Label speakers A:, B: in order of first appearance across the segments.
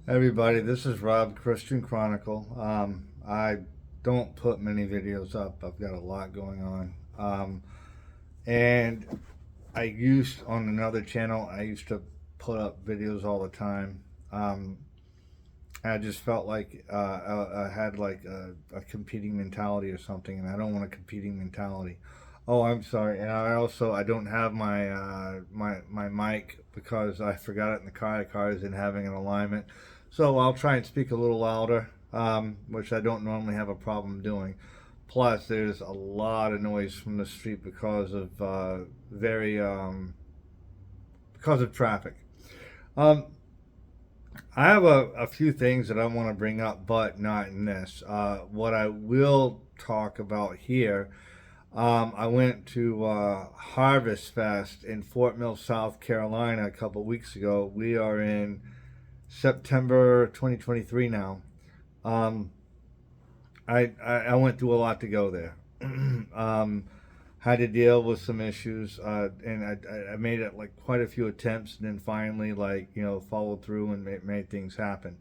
A: Everybody, this is Rob Christian Chronicle. I don't put many videos up. I've got a lot going on. And I used on another channel, I used to put up videos all the time. Um, I just felt like I had like a competing mentality or something, and I don't want a competing mentality. Oh, I'm sorry. And I don't have my mic because I forgot it in the car. The car isn't having an alignment, so I'll try and speak a little louder, which I don't normally have a problem doing. Plus, there's a lot of noise from the street because of very because of traffic. Um, I have a few things that I want to bring up, but not in this. What I will talk about here, I went to Harvest Fest in Fort Mill, South Carolina a couple weeks ago. We are in September 2023 now. Um, I went through a lot to go there. Had to deal with some issues, and I made it like quite a few attempts, and then finally, like followed through and made things happen.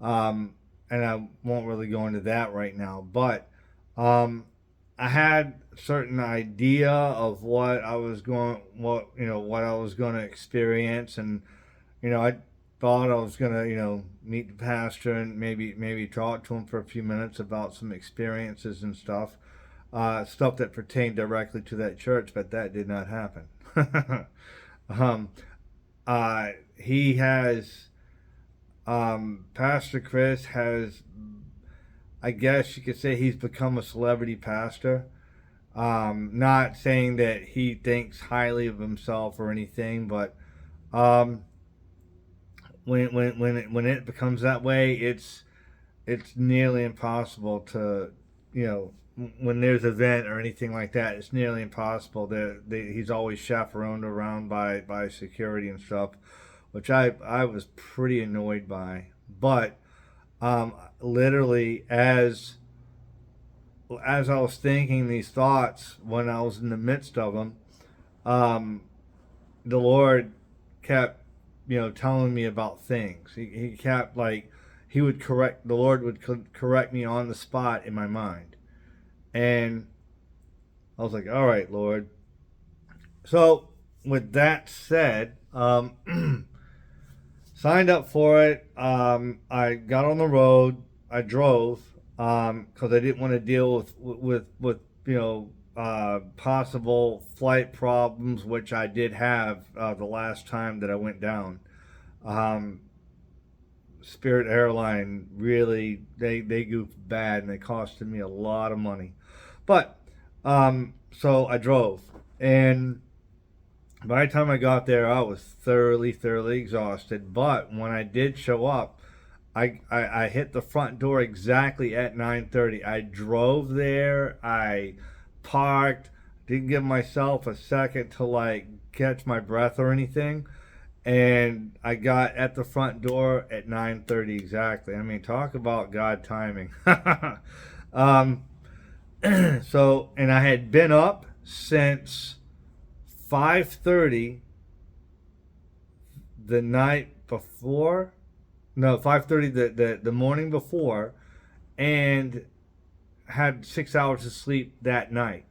A: Um, and I won't really go into that right now, but um, I had certain idea of what I was going to experience, and I thought I was going to meet the pastor and maybe talk to him for a few minutes about some experiences and stuff, stuff that pertained directly to that church, but that did not happen. um, he has Pastor Chris has, I guess you could say, he's become a celebrity pastor. Not saying that he thinks highly of himself or anything, but um, when it becomes that way, it's nearly impossible to, you know, when there's an event or anything like that, it's nearly impossible. He's always chaperoned around by security and stuff, which I was pretty annoyed by. But literally, as I was thinking these thoughts when I was in the midst of them, um, the Lord kept, telling me about things. He kept like he would correct. The Lord would correct me on the spot in my mind, and I was like, "All right, Lord." So with that said, signed up for it. I got on the road. I drove because I didn't want to deal with possible flight problems, which I did have the last time that I went down. Um, Spirit Airline really they goofed bad and they costed me a lot of money, but so I drove, and by the time I got there, I was thoroughly exhausted. But when I did show up, I hit the front door exactly at 9:30. I drove there. I parked. Didn't give myself a second to like catch my breath or anything. And I got at the front door at 9:30 exactly. I mean, talk about God timing. um, so, and I had been up since 5:30 the night before. No, 5:30 the morning before, and had 6 hours of sleep that night.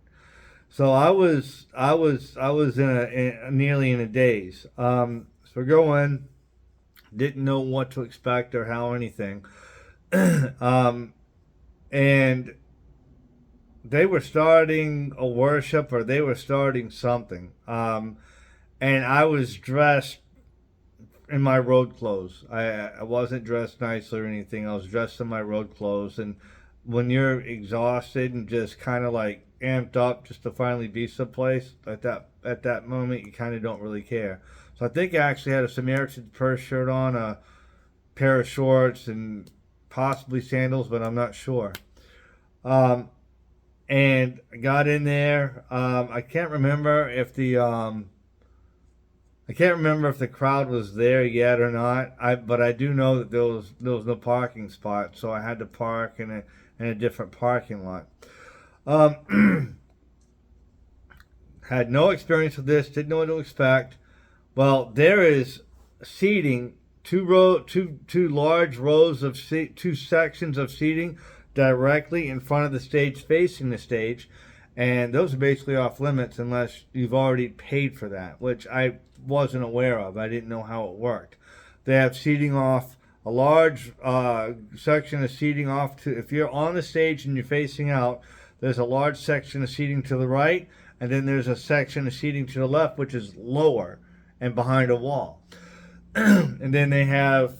A: So I was nearly in a daze. So going, didn't know what to expect or how anything, um, and they were starting a worship or they were starting something, and I was dressed in my road clothes. I wasn't dressed nicely or anything. I was dressed in my road clothes. And when you're exhausted and just kind of like amped up just to finally be someplace at that moment, you kind of don't really care. So I think I actually had a Samaritan Purse shirt on, a pair of shorts, and possibly sandals, but I'm not sure. Um, and I got in there. I can't remember if the crowd was there yet or not. But I do know that there was no parking spot, so I had to park in a different parking lot. Um, had no experience with this, didn't know what to expect. Well, there is seating two large rows of two sections of seating directly in front of the stage, facing the stage, and those are basically off limits unless you've already paid for that, which I wasn't aware of. I didn't know how it worked. They have seating off a large section of seating off to, if you're on the stage and you're facing out, there's a large section of seating to the right, and then there's a section of seating to the left, which is lower and behind a wall. And then they have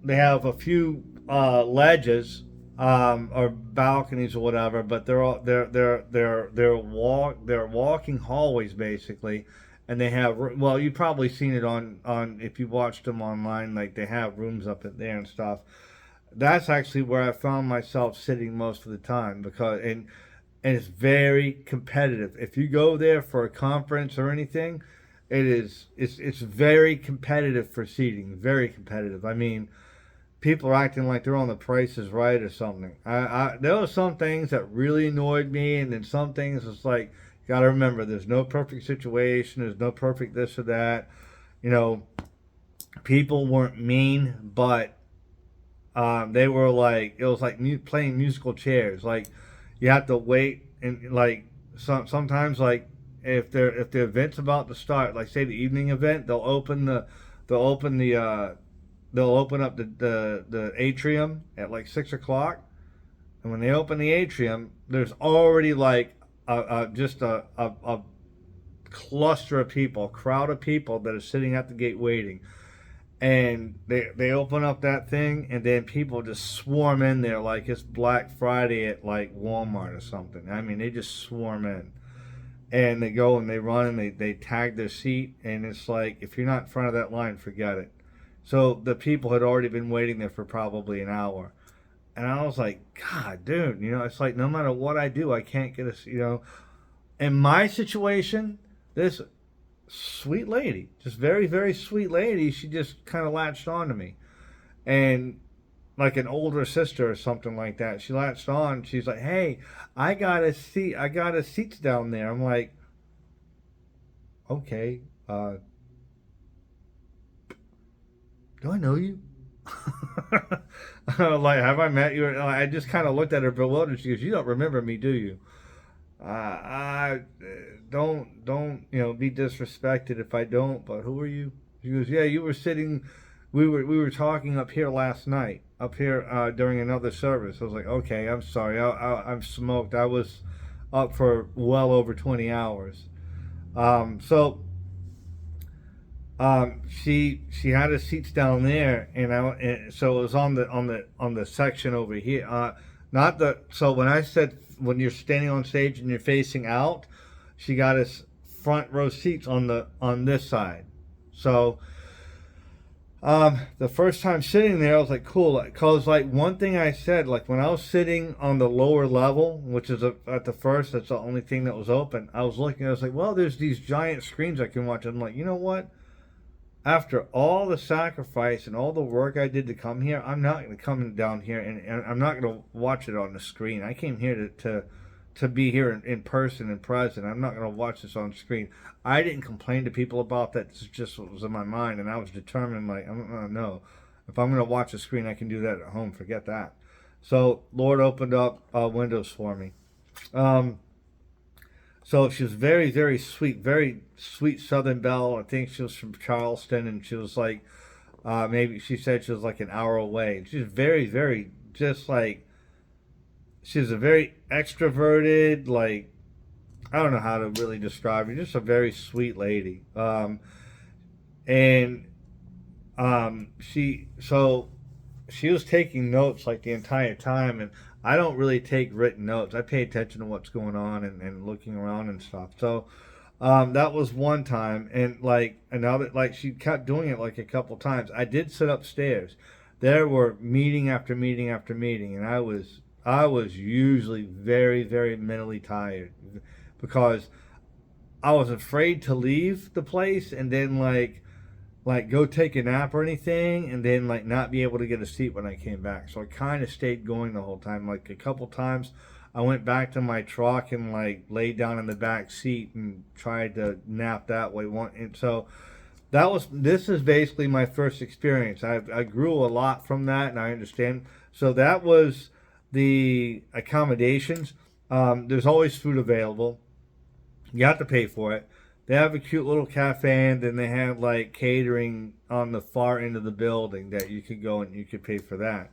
A: a few ledges or balconies or whatever, but they're walking hallways basically, and they have, well, you've probably seen it on if you watched them online, like they have rooms up in there and stuff. That's actually where I found myself sitting most of the time, because and it's very competitive. If you go there for a conference or anything, it's very competitive for seating, very competitive. I mean, people are acting like they're on The Price is Right or something. There were some things that really annoyed me, and then some things it's like, you got to remember, there's no perfect situation, there's no perfect this or that. You know, people weren't mean, but they were like, it was like playing musical chairs. Like, you have to wait, and like sometimes, like if the event's about to start, like say the evening event, they'll open up the atrium at like 6 o'clock, and when they open the atrium, there's already like just a cluster of people, a crowd of people that are sitting at the gate waiting. And they open up that thing, and then people just swarm in there like it's Black Friday at like Walmart or something. I mean, they just swarm in, and they go and they run and they tag their seat, and it's like, if you're not in front of that line, forget it. So the people had already been waiting there for probably an hour, and I was like, God, dude, it's like no matter what I do, I can't get in my situation, this sweet lady, just very, very sweet lady, she just kind of latched on to me, and like an older sister or something like that, she latched on. She's like, hey, I got a seats down there. I'm like, okay, do I know you? Like, have I met you? I just kind of looked at her bewildered. She goes, you don't remember me, do you? I don't be disrespected if I don't, but who are you? She goes, yeah, you were sitting, we were talking up here last night, up here during another service. I was like, okay, I'm sorry, I'm smoked. I was up for well over 20 hours. She had her seats down there, and so it was on the section over here. Not the so when I said, when you're standing on stage and you're facing out, she got us front row seats on this side. So the first time sitting there, I was like, cool, because like one thing I said, like when I was sitting on the lower level, which is at the first, that's the only thing that was open. I was looking, I was like, well, there's these giant screens I can watch. I'm like, you know what? After all the sacrifice and all the work I did to come here, I'm not going to come down here and I'm not going to watch it on the screen. I came here to be here in person and present. I'm not going to watch this on screen. I didn't complain to people about that. This is just what was in my mind, and I was determined, like, I'm going to know. If I'm going to watch a screen, I can do that at home. Forget that. So Lord opened up windows for me. So she was very, very sweet Southern belle. I think she was from Charleston, and she was like, maybe she said she was like an hour away. She's very, very, just like, she's a very extroverted, like, I don't know how to really describe her, just a very sweet lady. She was taking notes like the entire time, and I don't really take written notes. I pay attention to what's going on and looking around and stuff. So that was one time, and like another, like she kept doing it like a couple times. I did sit upstairs. There were meeting after meeting after meeting, and I was usually very, very mentally tired because I was afraid to leave the place and then like go take a nap or anything, and then like not be able to get a seat when I came back. So I kind of stayed going the whole time. Like a couple times I went back to my truck and like laid down in the back seat and tried to nap that way. And so this is basically my first experience. I grew a lot from that, and I understand. So that was the accommodations. There's always food available. You have to pay for it. They have a cute little cafe, and then they have like catering on the far end of the building that you could go and you could pay for that.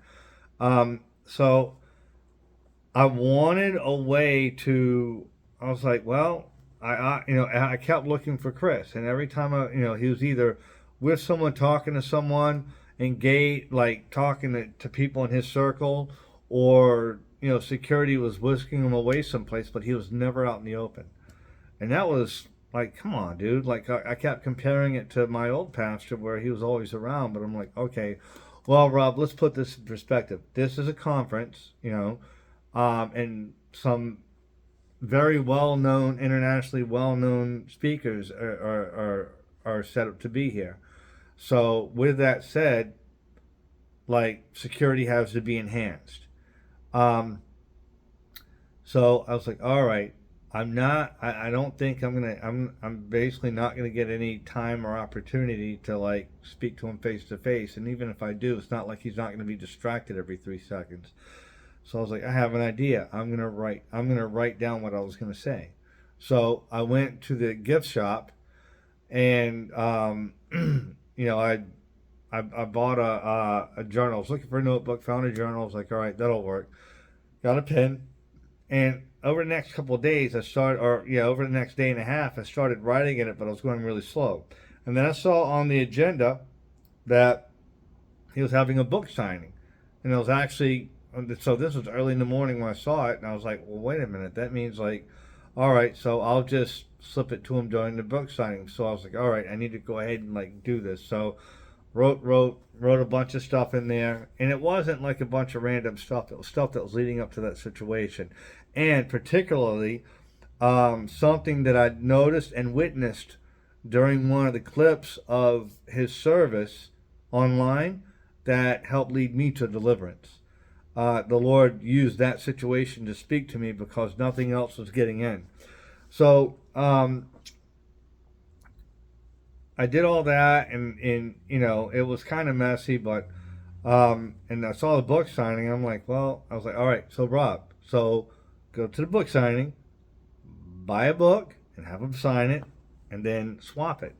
A: So I wanted a way to. I was like, well, I kept looking for Chris, and every time he was either with someone talking to someone, engaged, like talking to people in his circle, or security was whisking him away someplace, but he was never out in the open. And that was like, come on, dude. Like, I kept comparing it to my old pastor where he was always around, but I'm like, okay, well, Rob, let's put this in perspective. This is a conference, and some very well-known, internationally well-known speakers are set up to be here. So with that said, like, security has to be enhanced. So I was like, all right, I don't think I'm basically not gonna get any time or opportunity to like speak to him face to face. And even if I do, it's not like he's not gonna be distracted every 3 seconds. So I was like, I have an idea. I'm gonna write down what I was gonna say. So I went to the gift shop, and I bought a journal. I was looking for a notebook, found a journal. I was like, all right, that'll work. Got a pen, and over the next couple of days, over the next day and a half, I started writing in it, but I was going really slow. And then I saw on the agenda that he was having a book signing, and it was actually. So this was early in the morning when I saw it, and I was like, well, wait a minute. That means like, all right, so I'll just slip it to him during the book signing. So I was like, all right, I need to go ahead and like do this. So wrote a bunch of stuff in there, and it wasn't like a bunch of random stuff. It was stuff that was leading up to that situation, and particularly something that I noticed and witnessed during one of the clips of his service online that helped lead me to deliverance. The Lord used that situation to speak to me because nothing else was getting in. So I did all that, and it was kind of messy, but and I saw the book signing. I'm like, well, I was like, all right, so Rob, so go to the book signing, buy a book, and have him sign it, and then swap it.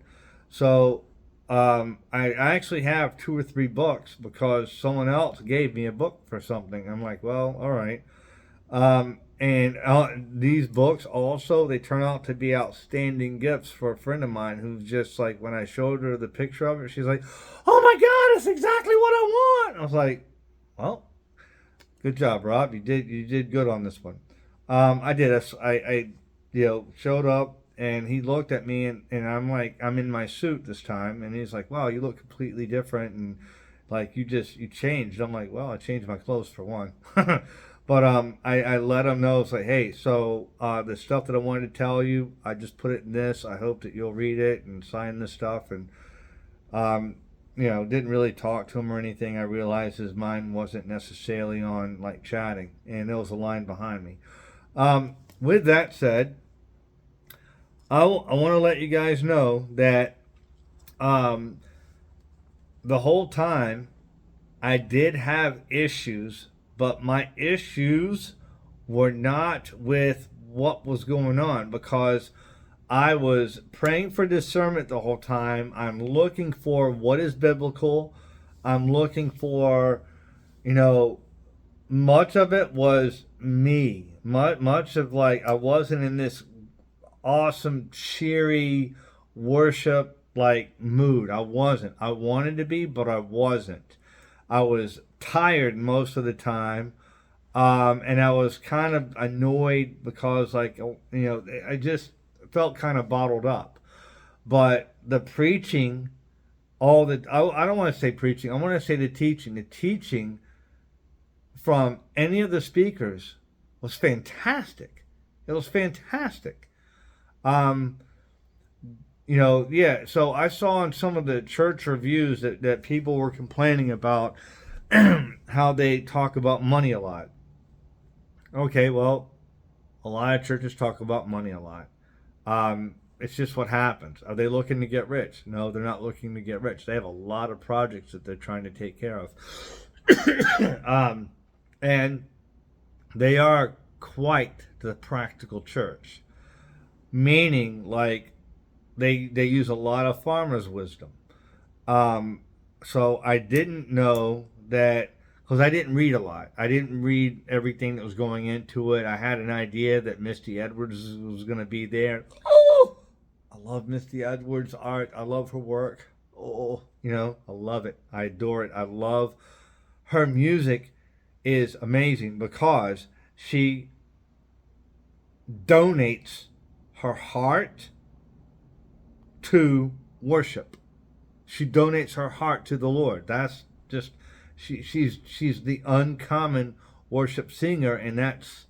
A: So I actually have 2 or 3 books because someone else gave me a book for something. I'm like, well, all right. And these books also, they turn out to be outstanding gifts for a friend of mine who's just like, when I showed her the picture of it, she's like, oh my God, it's exactly what I want. I was like, well, good job, Rob. You did good on this one. I did. I showed up, and he looked at me, and I'm like, I'm in my suit this time, and he's like, wow, you look completely different, and like you changed. I'm like, well, I changed my clothes for one. But I let him know. It's like, hey, so the stuff that I wanted to tell you, I just put it in this. I hope that you'll read it and sign this stuff. And didn't really talk to him or anything. I realized his mind wasn't necessarily on like chatting, and there was a line behind me. With that said, I want to let you guys know that the whole time I did have issues, but my issues were not with what was going on, because I was praying for discernment the whole time. I'm looking for what is biblical. I'm looking for, much of it was me. Much of like, I wasn't in this awesome, cheery worship like mood. I wasn't. I wanted to be, but I wasn't. I was tired most of the time, and I was kind of annoyed because, like, I just felt kind of bottled up. But the preaching, I don't want to say preaching. I want to say the teaching. The teaching from any of the speakers was fantastic. It was fantastic. Yeah, so I saw in some of the church reviews that people were complaining about how they talk about money a lot. Okay, well, a lot of churches talk about money a lot. it's just what happens. Are they looking to get rich? No, they're not looking to get rich. They have a lot of projects that they're trying to take care of. And they are quite the practical church, meaning like they use a lot of farmers' wisdom. So I didn't know that because I didn't read a lot. I didn't read everything that was going into it. I had an idea that Misty Edwards was going to be there. Oh, I love Misty Edwards' art. I love her work. Oh, I love it. I adore it. I love her music is amazing because she donates her heart to worship. She donates her heart to the Lord. That's just she's the uncommon worship singer, and that's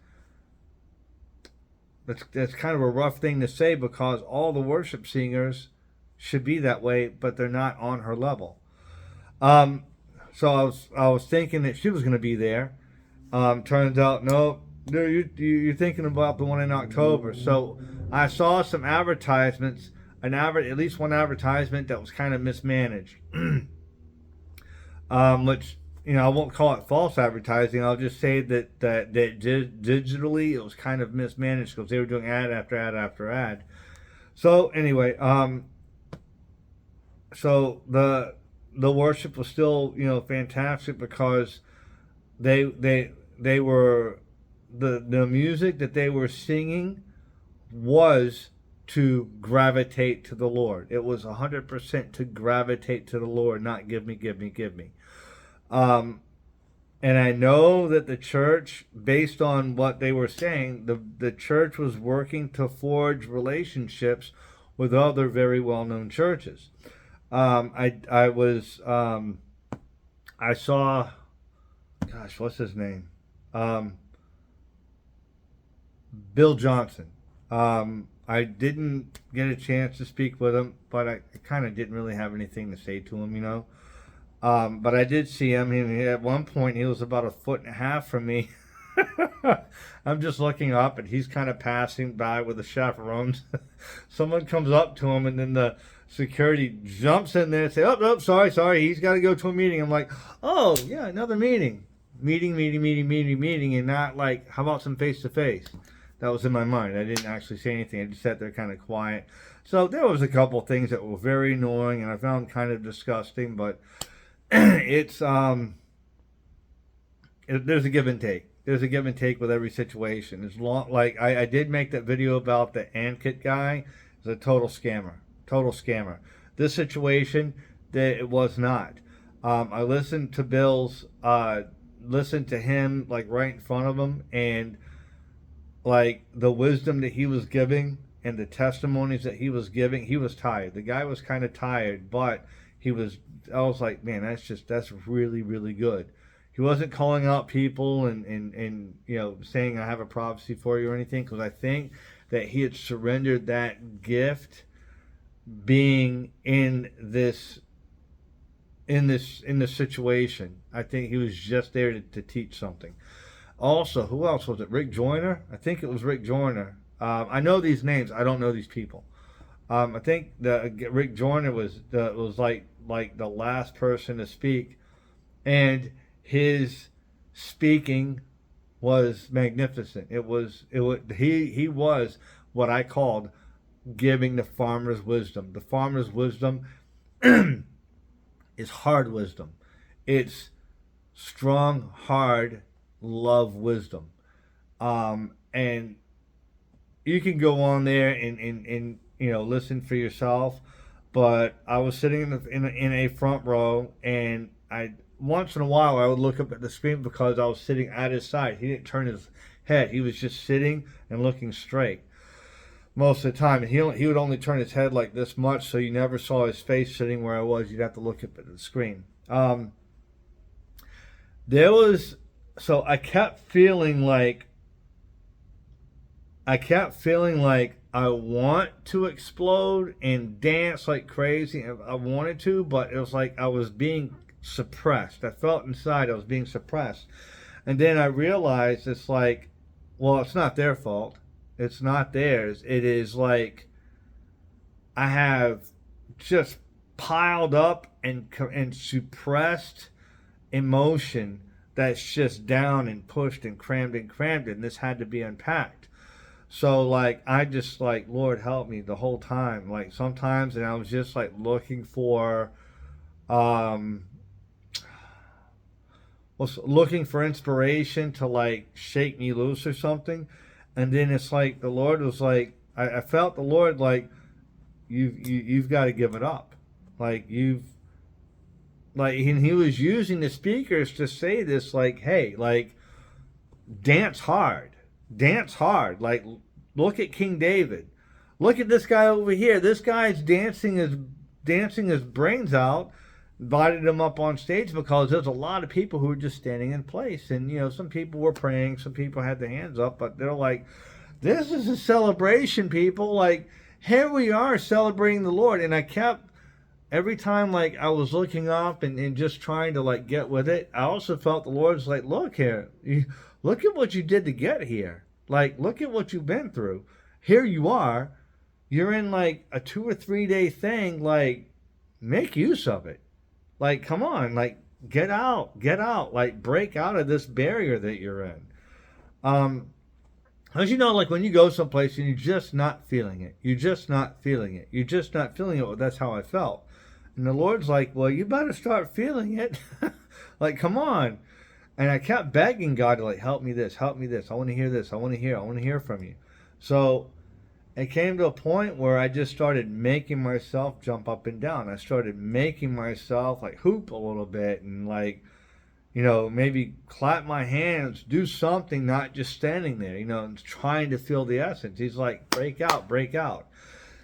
A: kind of a rough thing to say because all the worship singers should be that way, but they're not on her level. So I was thinking that she was going to be there. Turns out, no, you're thinking about the one in October. So I saw some advertisements, at least one advertisement that was kind of mismanaged. Which, I won't call it false advertising. I'll just say that digitally it was kind of mismanaged because they were doing ad after ad after ad. So anyway, so the worship was still, fantastic because they were the music that they were singing was to gravitate to the Lord. It was 100% to gravitate to the Lord, not give me, give me, give me. And I know that the church, based on what they were saying, the church was working to forge relationships with other very well-known churches. I saw, gosh, what's his name? Bill Johnson. I didn't get a chance to speak with him, but I kind of didn't really have anything to say to him, But I did see him. At one point, he was about 1.5 feet from me. I'm just looking up, and he's kind of passing by with the chaperones. Someone comes up to him, and then the security jumps in there and says, oh, sorry, he's got to go to a meeting. I'm like, oh, yeah, another meeting. Meeting, and not like, how about some face-to-face? That was in my mind. I didn't actually say anything. I just sat there kind of quiet. So there was a couple things that were very annoying, and I found kind of disgusting, but it's there's a give and take. There's a give and take with every situation. It's long, like I did make that video about the Ankit guy. It's a total scammer. This situation, that it was not. I listened to Bill's, listened to him like right in front of him, and like the wisdom that he was giving and the testimonies that he was giving, he was tired. The guy was kind of tired, but I was like, man, that's really, really good. He wasn't calling out people and saying I have a prophecy for you or anything, because I think that he had surrendered that gift being in this situation. I think he was just there to teach something. Also, who else was it? Rick Joyner? I think it was Rick Joyner. I know these names. I don't know these people. I think Rick Joyner was like the last person to speak, and his speaking was magnificent. He was what I called giving the farmer's wisdom. The farmer's wisdom is hard wisdom. It's strong, hard, love wisdom. And you can go on there and listen for yourself. But I was sitting in a front row, and once in a while I would look up at the screen because I was sitting at his side. He didn't turn his head. He was just sitting and looking straight most of the time. And he would only turn his head like this much, so you never saw his face sitting where I was. You'd have to look up at the screen. So I kept feeling like I want to explode and dance like crazy. I wanted to, but it was like I was being suppressed. I felt inside I was being suppressed. And then I realized it's like, well, it's not their fault. It's not theirs. It is like I have just piled up and suppressed emotion that's just down and pushed and crammed and crammed, and this had to be unpacked. So like I just like, Lord help me the whole time. Like sometimes, and I was just like looking for um was looking for inspiration to like shake me loose or something. And then it's like the Lord was like, I felt the Lord like, you've got to give it up. Like you've like, and he was using the speakers to say this, like, hey, like, dance hard, dance hard. Like, look at King David. Look at this guy over here. This guy's dancing his brains out. Invited him up on stage because there's a lot of people who were just standing in place, and some people were praying, some people had their hands up, but they're like, "This is a celebration, people! Like, here we are celebrating the Lord." And I kept every time like I was looking up and just trying to like get with it. I also felt the Lord's like, "Look here, look at what you did to get here. Like, look at what you've been through. Here you are. You're in like a 2 or 3 day thing. Like, make use of it." Like, come on, like, get out, like, break out of this barrier that you're in. As you know, like, when you go someplace and you're just not feeling it, you're just not feeling it, well, that's how I felt. And the Lord's like, well, you better start feeling it. Like, come on. And I kept begging God to, like, help me this, I want to hear this, I want to hear from you. So it came to a point where I just started making myself jump up and down. I started making myself like hoop a little bit and like, maybe clap my hands, do something, not just standing there, and trying to feel the essence. He's like, break out, break out.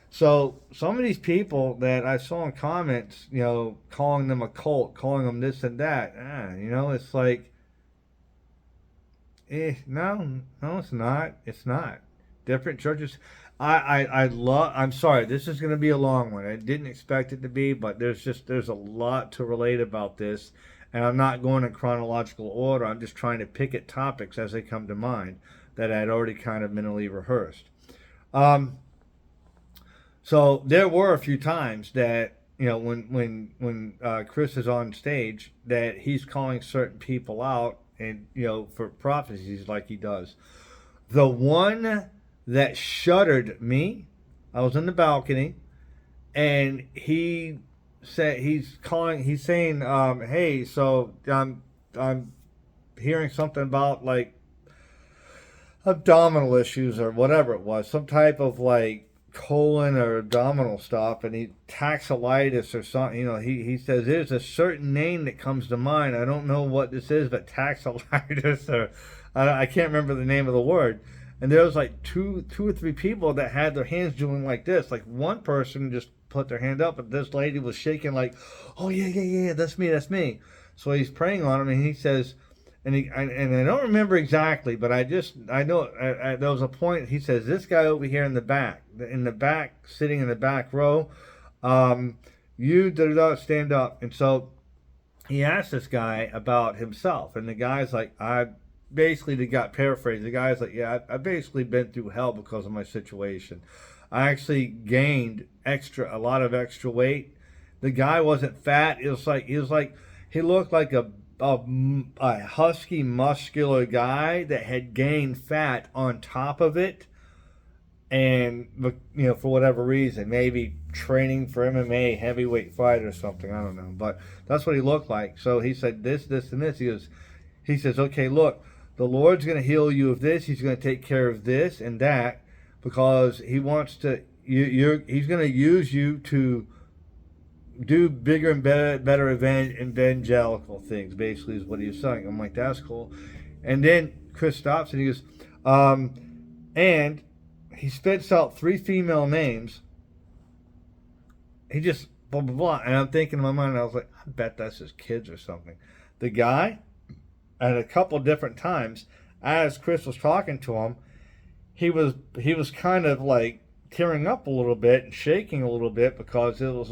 A: So some of these people that I saw in comments, calling them a cult, calling them this and that, it's like, no, it's not. It's not. Different churches. I'm sorry, this is going to be a long one. I didn't expect it to be, but there's a lot to relate about this, and I'm not going in chronological order. I'm just trying to pick at topics as they come to mind that I had already kind of mentally rehearsed. So there were a few times that when Chris is on stage that he's calling certain people out and for prophecies like he does. The one that shuddered me, I was in the balcony, and he said he's saying, hey, so I'm hearing something about like abdominal issues or whatever it was, some type of like colon or abdominal stuff, and he taxolitis or something. He says there's a certain name that comes to mind. I don't know what this is, but taxolitis, or I can't remember the name of the word. And there was like two or three people that had their hands doing like this. Like one person just put their hand up, but this lady was shaking like, oh yeah, that's me. So he's praying on him, and he says, and I don't remember exactly, but I know there was a point. He says, this guy over here in the back, sitting in the back row, you stand up. And so he asked this guy about himself, and the guy's like, paraphrased, the guy's like, yeah, I've basically been through hell because of my situation. I actually gained a lot of extra weight. The guy wasn't fat. He looked like a husky, muscular guy that had gained fat on top of it. And, for whatever reason, maybe training for MMA, heavyweight fight or something, I don't know. But that's what he looked like. So he said this, and this. He says, okay, look, the Lord's going to heal you of this. He's going to take care of this and that because he wants to. He's going to use you to do bigger and better evangelical things. Basically, is what he was saying. I'm like, that's cool. And then Chris stops and he goes, and he spits out 3 female names. He just blah blah blah, and I'm thinking in my mind, I was like, I bet that's his kids or something. The guy, at a couple different times, as Chris was talking to him, he was kind of like tearing up a little bit and shaking a little bit because it was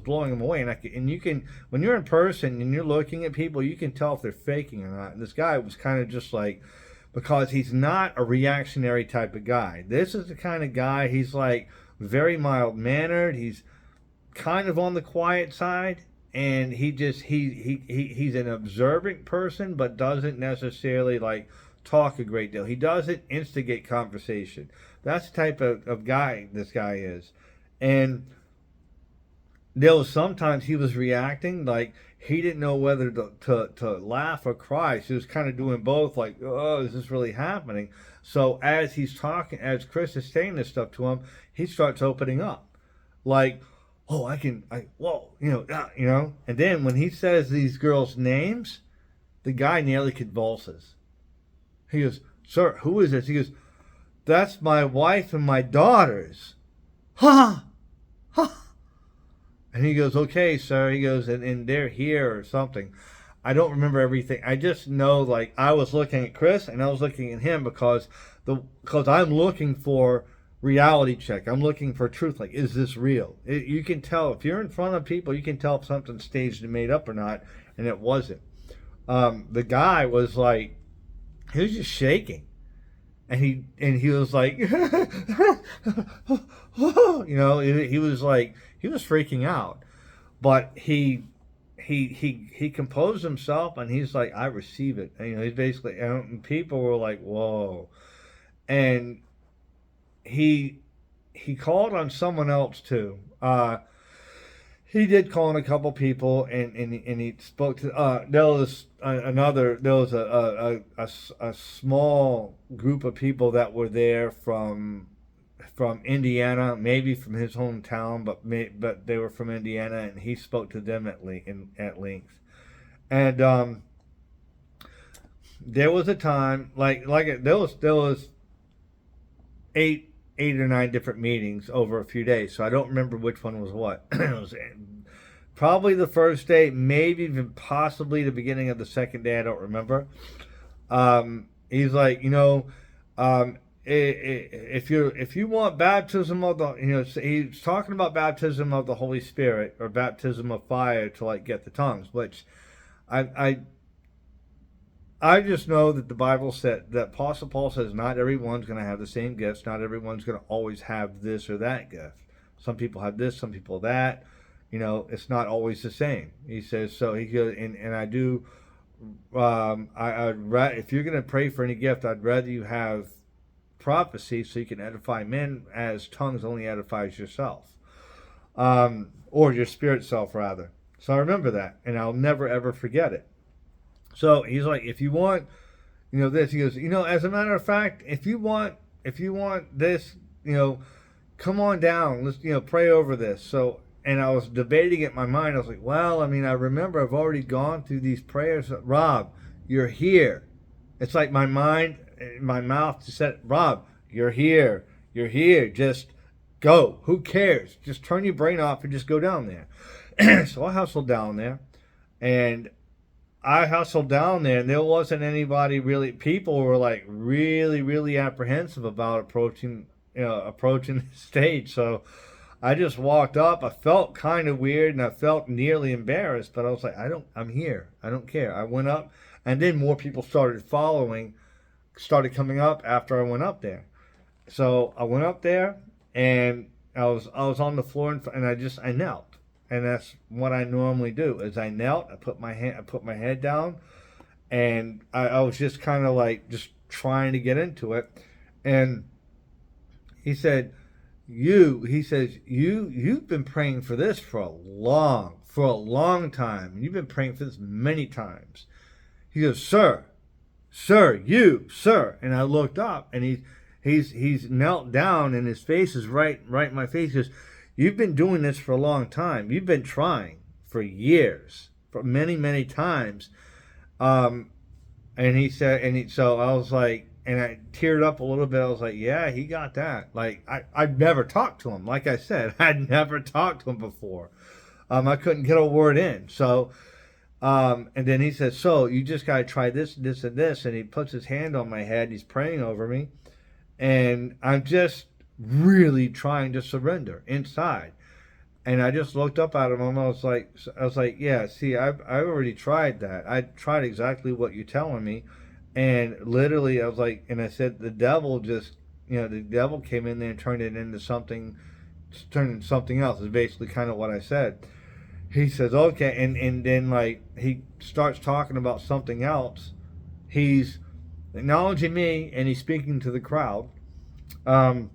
A: blowing him away. And you can, when you're in person and you're looking at people, you can tell if they're faking or not. And this guy was kind of just like, because he's not a reactionary type of guy. This is the kind of guy, he's like, very mild mannered. He's kind of on the quiet side, and he's an observant person, but doesn't necessarily like talk a great deal. He doesn't instigate conversation. That's the type of guy this guy is. And there was sometimes he was reacting like he didn't know whether to laugh or cry. So he was kind of doing both, like, oh, is this really happening? So as he's talking, as Chris is saying this stuff to him, he starts opening up. Like, oh, whoa, you know. And then when he says these girls' names, the guy nearly convulses. He goes, sir, who is this? He goes, that's my wife and my daughters. Ha! Ha! And he goes, okay, sir. He goes, and they're here or something. I don't remember everything. I just know, like, I was looking at Chris and I was looking at him because I'm looking for reality check. I'm looking for truth. Like, is this real? You can tell if you're in front of people. You can tell if something's staged and made up or not, and it wasn't. The guy was like, he was just shaking, and he was like, he was like, he was freaking out, but he composed himself, and he's like, I receive it. And, he's basically, and people were like, whoa, and he called on someone else too. He did call on a couple people, and he spoke to. There was a small group of people that were there from Indiana, maybe from his hometown, but they were from Indiana, and he spoke to them at length. And there was a time there was eight or nine different meetings over a few days, so I don't remember which one was what. It was probably the first day, maybe even possibly the beginning of the second day. I don't remember. He's like, if you want baptism of the, he's talking about baptism of the Holy Spirit or baptism of fire to like get the tongues, which I just know that the Bible said that Apostle Paul says not everyone's going to have the same gifts. Not everyone's going to always have this or that gift. Some people have this, some people that. It's not always the same. He says so. He goes, and I do. If you're going to pray for any gift, I'd rather you have prophecy so you can edify men, as tongues only edifies yourself, or your spirit self rather. So I remember that, and I'll never ever forget it. So he's like, if you want, this, he goes, as a matter of fact, if you want this, come on down. Let's, pray over this. So, and I was debating it in my mind. I was like, well, I remember I've already gone through these prayers. Rob, you're here. It's like my mind, my mouth just said, Rob, you're here. You're here. Just go. Who cares? Just turn your brain off and just go down there. So I hustled down there, and there wasn't anybody really. People were like really, really apprehensive about approaching the stage. So I just walked up. I felt kind of weird, and I felt nearly embarrassed, but I was like, I'm here. I don't care. I went up, and then more people started coming up after I went up there. So I went up there, and I was on the floor, and I knelt. And that's what I normally do. Is I knelt, I put my head down, and I was just kind of like just trying to get into it. And he says, you've been praying for this for a long time. You've been praying for this many times. He goes, sir, and I looked up, and he's knelt down, and his face is right in my face. He goes, you've been doing this for a long time. You've been trying for years, for many, many times. And he said, so I was like, and I teared up a little bit. I was like, yeah, he got that. Like, I'd never talked to him. Like I said, I'd never talked to him before. I couldn't get a word in. So, and then he said, so you just got to try this, this, and this. And he puts his hand on my head. He's praying over me. And I'm just really trying to surrender inside. And I just looked up at him, and I was like, yeah, see, I've already tried that. I tried exactly what you're telling me. And literally I was like, and I said, the devil came in there and turned it into something turning something else. Is basically kind of what I said. He says, okay, and then like he starts talking about something else. He's acknowledging me and he's speaking to the crowd. Um,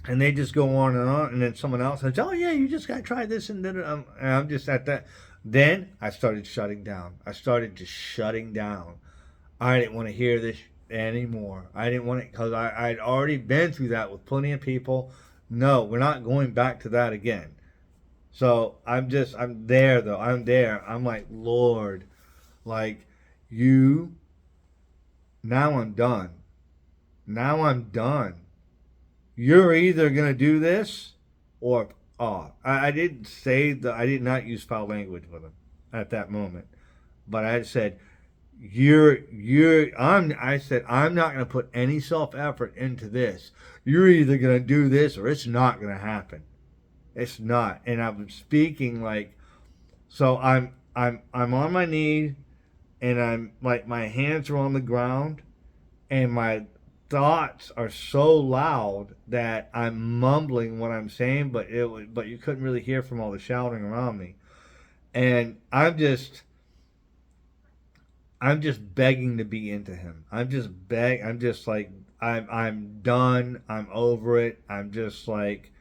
A: and they just go on, and then someone else says, "Oh yeah, you just got to try this," and then and I'm just at that. Then I started shutting down. I started just shutting down. I didn't want to hear this anymore. I didn't want it because I'd already been through that with plenty of people. No, we're not going back to that again. So I'm there though. I'm there. I'm like, Lord, like you. Now I'm done. Now I'm done. You're either gonna do this, or I didn't say that. I did not use foul language with him at that moment, but I said, I said, I'm not gonna put any self effort into this. You're either gonna do this or it's not gonna happen. It's not. And I'm speaking like, so I'm on my knee, and I'm like my hands are on the ground, and my thoughts are so loud that I'm mumbling what I'm saying, but you couldn't really hear from all the shouting around me. And I'm just begging to be into him. I'm just like I'm done. I'm over it. I'm just like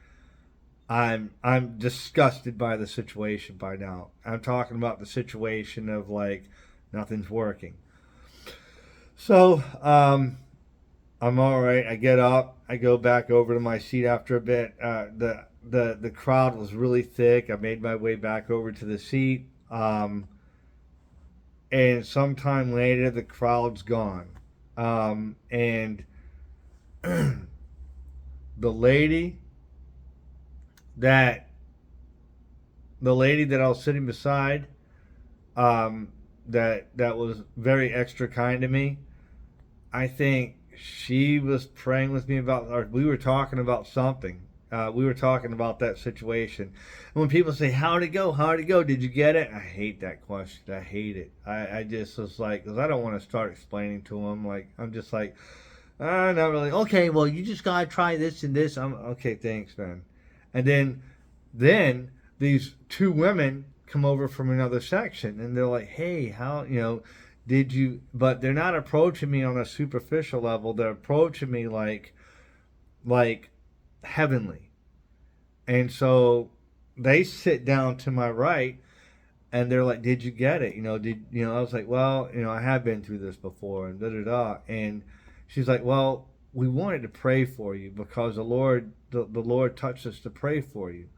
A: I'm disgusted by the situation by now. I'm talking about the situation of like nothing's working. So, I'm all right. I get up. I go back over to my seat after a bit. The crowd was really thick. I made my way back over to the seat. And sometime later, the crowd's gone. And the lady that the lady that I was sitting beside, that was very extra kind to me. I think she was praying with me about, or we were talking about something. We were talking about that situation. And when people say, "How'd it go? How'd it go? Did you get it?" I hate that question. I hate it. I just was like, because I don't want to start explaining to them. Like, I'm just like, not really. Okay, well, you just gotta try this and this. I'm okay. Thanks, man. And then these two women come over from another section, and they're like, "Hey, how did you?" But they're not approaching me on a superficial level. They're approaching me like heavenly. And so they sit down to my right, and they're like, "Did you get it? Did I was like, "Well, I have been through this before," and da da da. And she's like, "Well, we wanted to pray for you because the Lord touched us to pray for you."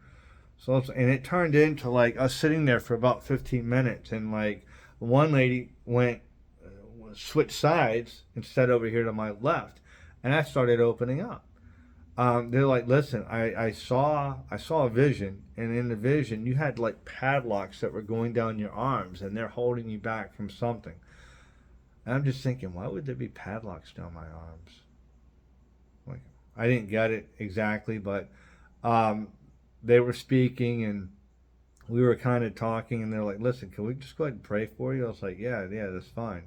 A: So and it turned into like us sitting there for about 15 minutes, and like one lady went switched sides and sat over here to my left, and I started opening up. They're like, "Listen, I saw a vision, and in the vision you had like padlocks that were going down your arms, and they're holding you back from something." And I'm just thinking, why would there be padlocks down my arms? Like, I didn't get it exactly, but um, they were speaking, and we were kind of talking, and they're like, "Listen, can we just go ahead and pray for you?" I was like, "Yeah, that's fine."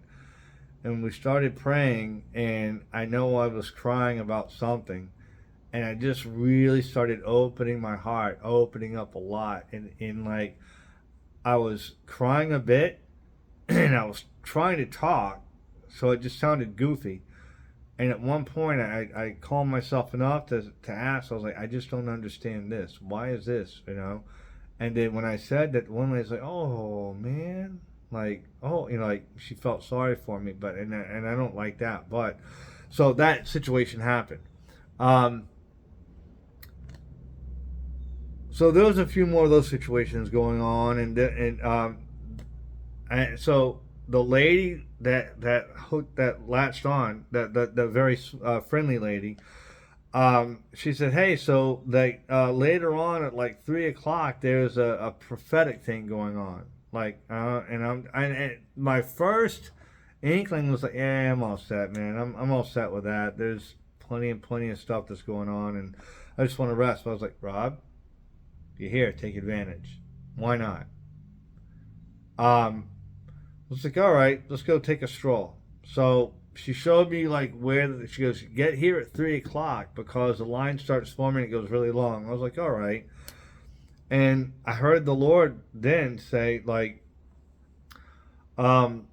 A: And we started praying, and I know I was crying about something, and I just really started opening my heart, opening up a lot, and like I was crying a bit, and I was trying to talk, so it just sounded goofy. And at one point, I calmed myself enough to ask. I was like, "I just don't understand this. Why is this?" And then when I said that, one lady's like, "Oh man," like, "Oh," like she felt sorry for me, but and I don't like that. But so that situation happened. Um, so there was a few more of those situations going on, and so the lady that latched on, that very friendly lady, she said, "Hey, so like later on at like 3 o'clock, there's a prophetic thing going on." Like, and my first inkling was like, "Yeah, I'm all set, man. I'm all set with that. There's plenty of stuff that's going on, and I just want to rest." But I was like, "Rob, you're here. Take advantage. Why not?" Um, I was like, "All right, let's go take a stroll." So she showed me like where she goes, get here at 3 o'clock because the line starts forming. It goes really long. I was like, all right. And I heard the Lord then say, like, um,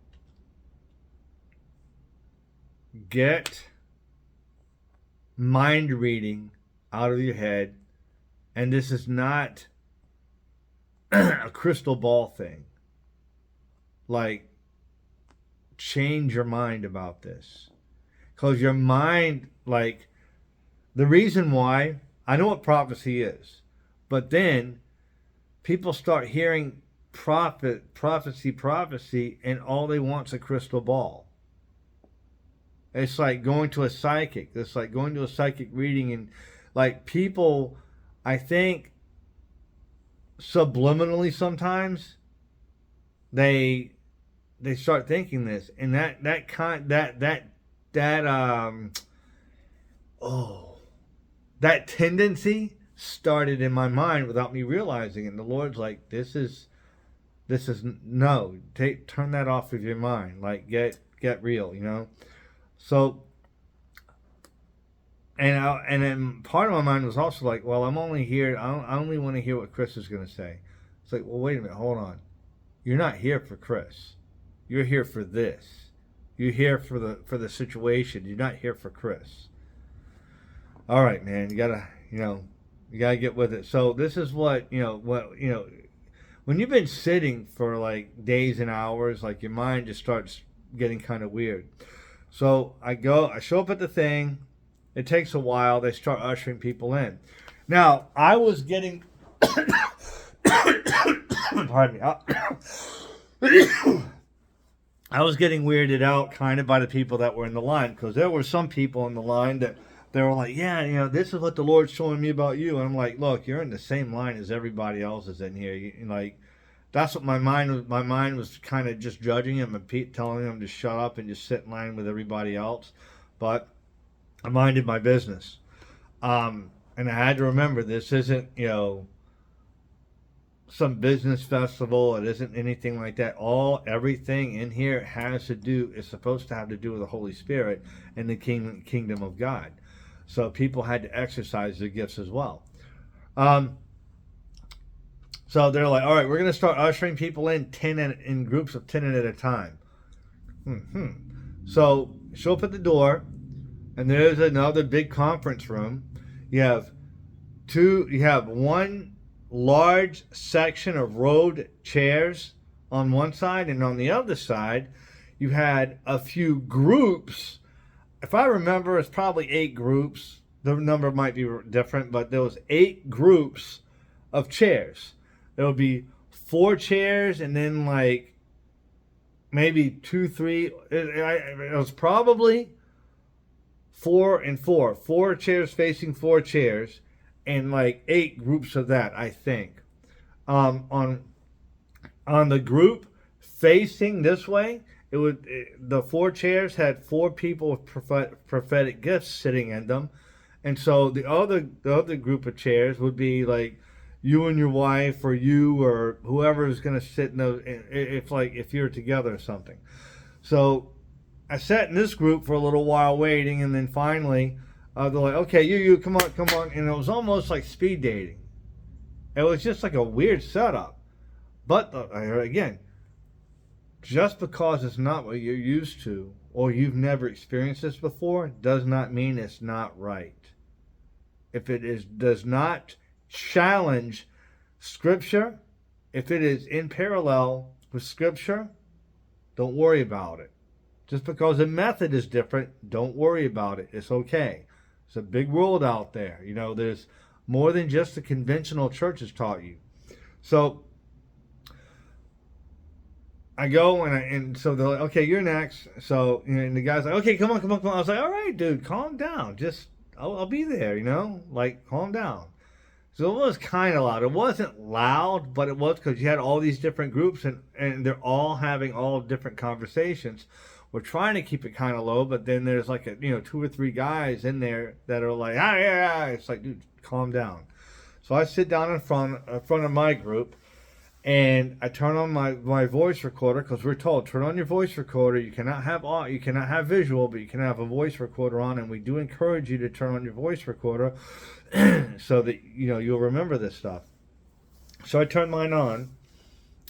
A: get mind reading out of your head. And this is not a crystal ball thing. Like, change your mind about this. Because your mind, like, the reason why, I know what prophecy is. But then people start hearing prophecy, and all they want is a crystal ball. It's like going to a psychic. It's like going to a psychic reading, and like people, I think, subliminally sometimes they start thinking this, and that tendency started in my mind without me realizing it. And the Lord's like, this is no, turn that off of your mind. Like, get real, you know. So, and then part of my mind was also like, well, I'm only here. I only want to hear what Chris is going to say. It's like, well, wait a minute, hold on. You're not here for Chris. You're here for this. You're here for the situation. You're not here for Chris. All right, man. You gotta get with it. So this is what when you've been sitting for like days and hours, like your mind just starts getting kind of weird. So I show up at the thing. It takes a while. They start ushering people in. Now, I was getting pardon me. I was getting weirded out kind of by the people that were in the line, because there were some people in the line that they were like, yeah, this is what the Lord's showing me about you. And I'm like, look, you're in the same line as everybody else is in here. Like, that's what my mind was kind of just judging him and telling him to shut up and just sit in line with everybody else. But I minded my business. And I had to remember, this isn't, some business festival. It isn't anything like that. Everything in here is supposed to have to do with the Holy Spirit and the kingdom of God. So people had to exercise their gifts as well. So they're like, all right, we're going to start ushering people in in groups of 10 at a time. So show up at the door, and there's another big conference room. You have one large section of rowed chairs on one side, and on the other side, you had a few groups. If I remember, it's probably 8 groups. The number might be different, but there was 8 groups of chairs. There would be 4 chairs, and then like maybe 2, 3. It was probably 4 and 4. 4 chairs facing 4 chairs, and like 8 groups of that, I think. On the group facing this way, the 4 chairs had 4 people with prophetic gifts sitting in them, and so the other group of chairs would be like you and your wife, or you or whoever is going to sit in those, if you're together or something. So I sat in this group for a little while waiting, and then finally they're like, okay, you come on, and it was almost like speed dating. It was just like a weird setup. But again, just because it's not what you're used to, or you've never experienced this before, does not mean it's not right. If it does not challenge Scripture, if it is in parallel with Scripture, don't worry about it. Just because the method is different, don't worry about it. It's okay. It's a big world out there. There's more than just the conventional church has taught you. So I go, and so they're like, okay, you're next. So and the guy's like, okay, come on. I was like, all right, dude, calm down. Just I'll be there. Like, calm down. So it was kind of loud. It wasn't loud, but it was because you had all these different groups, and they're all having all different conversations. We're trying to keep it kind of low, but then there's like 2 or 3 guys in there that are like, yeah. It's like, dude, calm down. So I sit down in front of my group, And I turn on my voice recorder because we're told turn on your voice recorder. You cannot have visual, but you can have a voice recorder on, and we do encourage you to turn on your voice recorder so that you'll remember this stuff. So I turned mine on,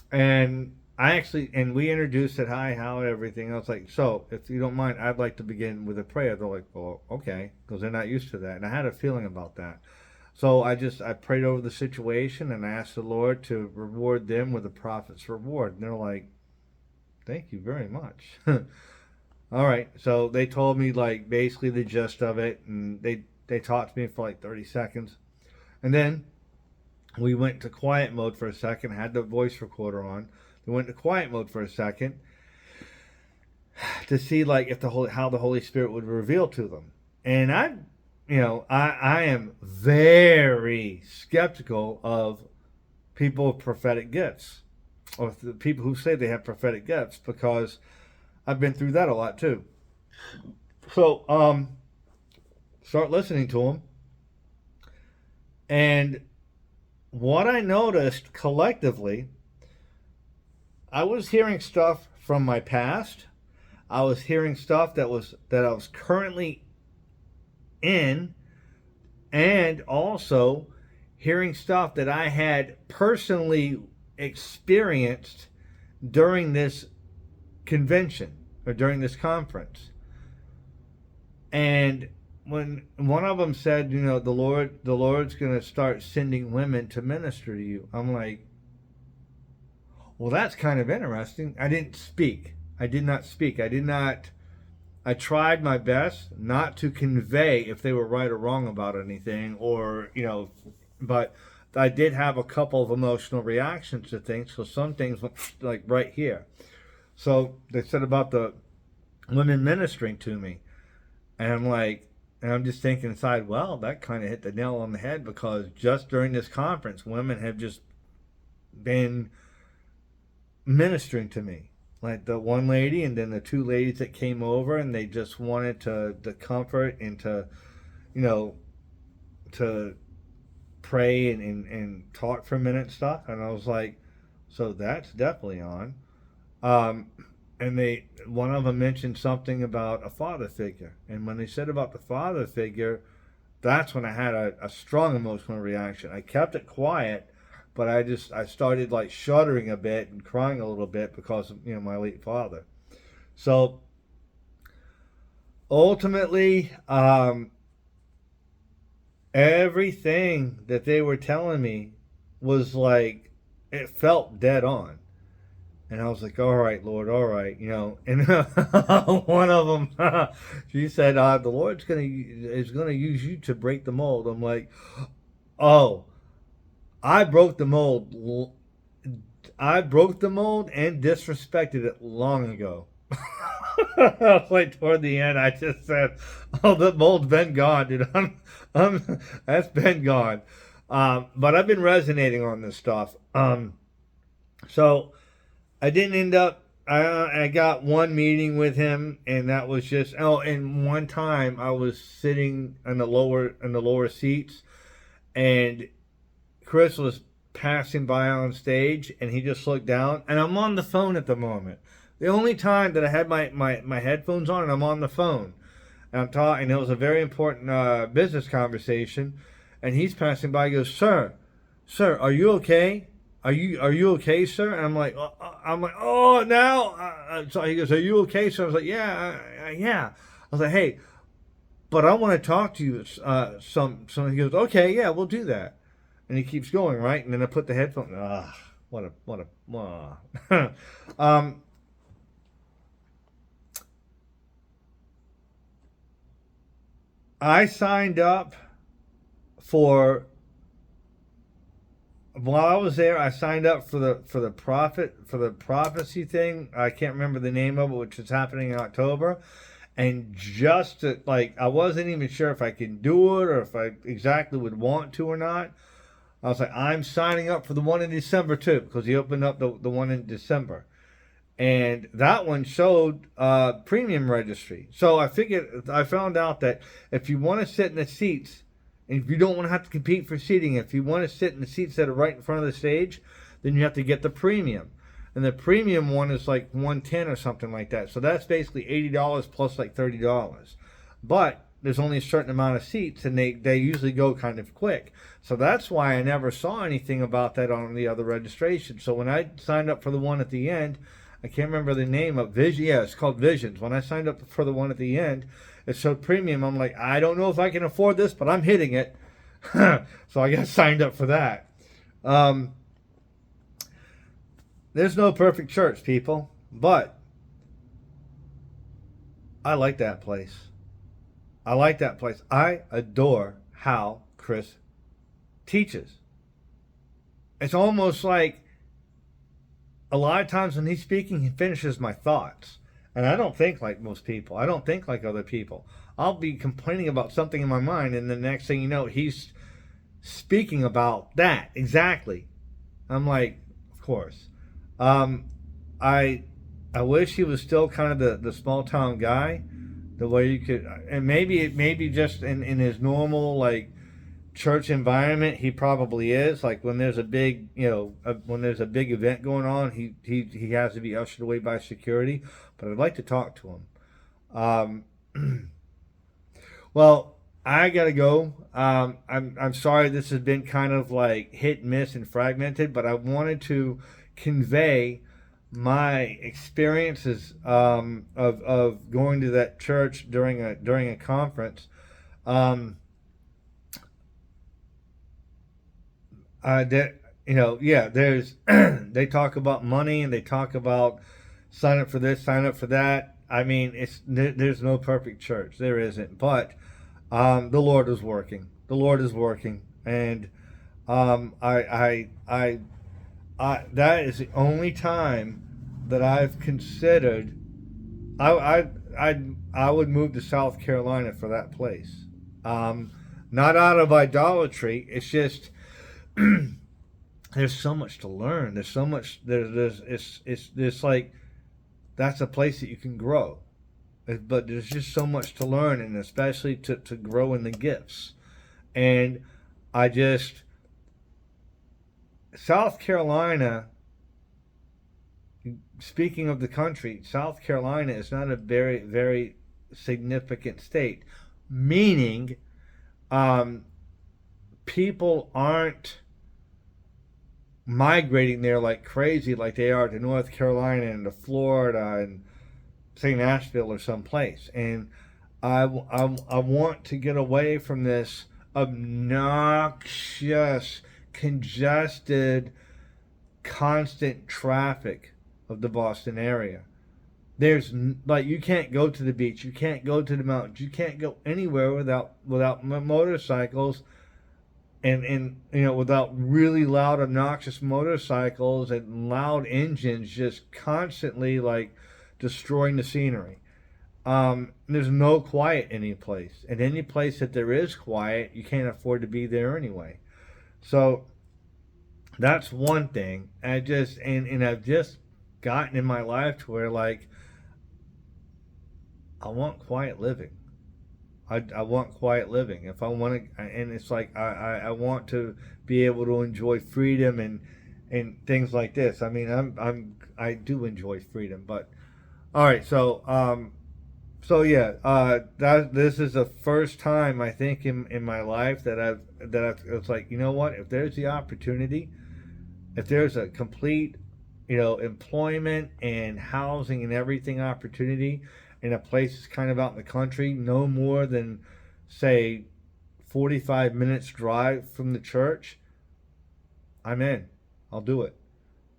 A: and we introduced it, hi, how, everything. I was like, so if you don't mind, I'd like to begin with a prayer. They're like, well, okay, because they're not used to that, and I had a feeling about that. So I prayed over the situation and I asked the Lord to reward them with a prophet's reward. And they're like, thank you very much. All right. So they told me like basically the gist of it, and they talked to me for like 30 seconds. And then we went to quiet mode for a second, had the voice recorder on. We went to quiet mode for a second to see like how the Holy Spirit would reveal to them. And I am very skeptical of people with prophetic gifts, or the people who say they have prophetic gifts, because I've been through that a lot too. So, start listening to them, and what I noticed collectively, I was hearing stuff from my past. I was hearing stuff that I was currently in, and also hearing stuff that I had personally experienced during this convention or during this conference. And when one of them said, the Lord's going to start sending women to minister to you, I'm like, well, that's kind of interesting. I did not speak. I tried my best not to convey if they were right or wrong about anything, but I did have a couple of emotional reactions to things. So some things went like right here. So they said about the women ministering to me, and I'm just thinking inside, well, that kind of hit the nail on the head, because just during this conference, women have just been ministering to me. Like the one lady and then the two ladies that came over, and they just wanted to comfort and to pray and talk for a minute and stuff. And I was like, so that's definitely on. And one of them mentioned something about a father figure. And when they said about the father figure, that's when I had a strong emotional reaction. I kept it quiet, but I started like shuddering a bit and crying a little bit because of my late father. So ultimately, everything that they were telling me was like, it felt dead on. And I was like, all right, Lord, all right, And one of them, she said, the Lord's is gonna use you to break the mold. I'm like, oh. I broke the mold and disrespected it long ago. Like toward the end, I just said, "Oh, the mold's been gone, dude. That's been gone." But I've been resonating on this stuff. So I didn't end up. I got one meeting with him, and that was just. Oh, and one time I was sitting in the lower seats, and Chris was passing by on stage, and he just looked down, and I'm on the phone at the moment. The only time that I had my headphones on, and I'm on the phone. And I'm talking, and it was a very important business conversation, and he's passing by. He goes, Sir, are you okay? Are you okay, sir? And I'm like, oh, now. So he goes, are you okay, sir? I was like, yeah. I was like, hey, but I want to talk to you. Some. He goes, okay, yeah, we'll do that. And he keeps going, right? And then I put the headphones. I signed up for. While I was there, I signed up for the prophecy thing. I can't remember the name of it, which is happening in October. And just to, I wasn't even sure if I could do it or if I exactly would want to or not. I was like, I'm signing up for the one in December too, because he opened up the one in December. And that one showed premium registry. So I found out that if you want to sit in the seats, and if you don't want to have to compete for seating, if you want to sit in the seats that are right in front of the stage, then you have to get the premium. And the premium one is like 110 or something like that. So that's basically $80 plus like $30. But there's only a certain amount of seats, and they usually go kind of quick. So that's why I never saw anything about that on the other registration. So when I signed up for the one at the end, I can't remember the name of Vision. Yeah, it's called Visions. When I signed up for the one at the end, it showed premium. I'm like, I don't know if I can afford this, but I'm hitting it. So I got signed up for that. There's no perfect church, people, but I like that place. I like that place. I adore how Chris teaches. It's almost like a lot of times when he's speaking, he finishes my thoughts. And I don't think like most people. I don't think like other people. I'll be complaining about something in my mind, and the next thing you know, he's speaking about that exactly. I'm like, of course. I wish he was still kind of the small town guy, the way you could, and maybe just in his normal like church environment, he probably is. Like when there's a big, when there's a big event going on, he has to be ushered away by security. But I'd like to talk to him. Well, I gotta go. I'm sorry this has been kind of like hit and miss and fragmented, but I wanted to convey my experiences of going to that church during a conference. There's they talk about money, and they talk about sign up for this, sign up for that. I mean, there's no perfect church. There isn't, but the Lord is working. The Lord is working, and that is the only time that I've considered. I would move to South Carolina for that place. Not out of idolatry. It's just there's so much to learn. There's so much. It's like that's a place that you can grow. But there's just so much to learn, and especially to grow in the gifts. And South Carolina, speaking of the country, South Carolina is not a very, very significant state, meaning people aren't migrating there like crazy like they are to North Carolina and to Florida and say Nashville or someplace. And I want to get away from this obnoxious, congested, constant traffic of the Boston area. There's like, you can't go to the beach, you can't go to the mountains, you can't go anywhere without motorcycles and without really loud, obnoxious motorcycles and loud engines just constantly like destroying the scenery. There's no quiet any place, and any place that there is quiet, you can't afford to be there anyway. So that's one thing. I've just gotten in my life to where like I want quiet living. I want quiet living. If I want to, and it's like I want to be able to enjoy freedom and things like this. I mean, I do enjoy freedom, but all right. So this is the first time I think in my life that it's like, you know what? If there's the opportunity, if there's a complete, employment and housing and everything opportunity in a place that's kind of out in the country, no more than, say, 45 minutes drive from the church, I'm in. I'll do it.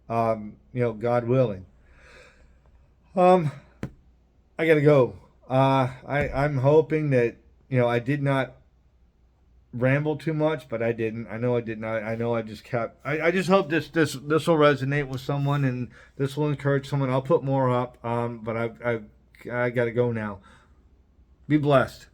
A: God willing. I gotta go. I'm hoping that, I did not ramble too much, but I didn't. I know I did not. I know I just kept. I just hope this will resonate with someone, and this will encourage someone. I'll put more up. But I got to go now. Be blessed.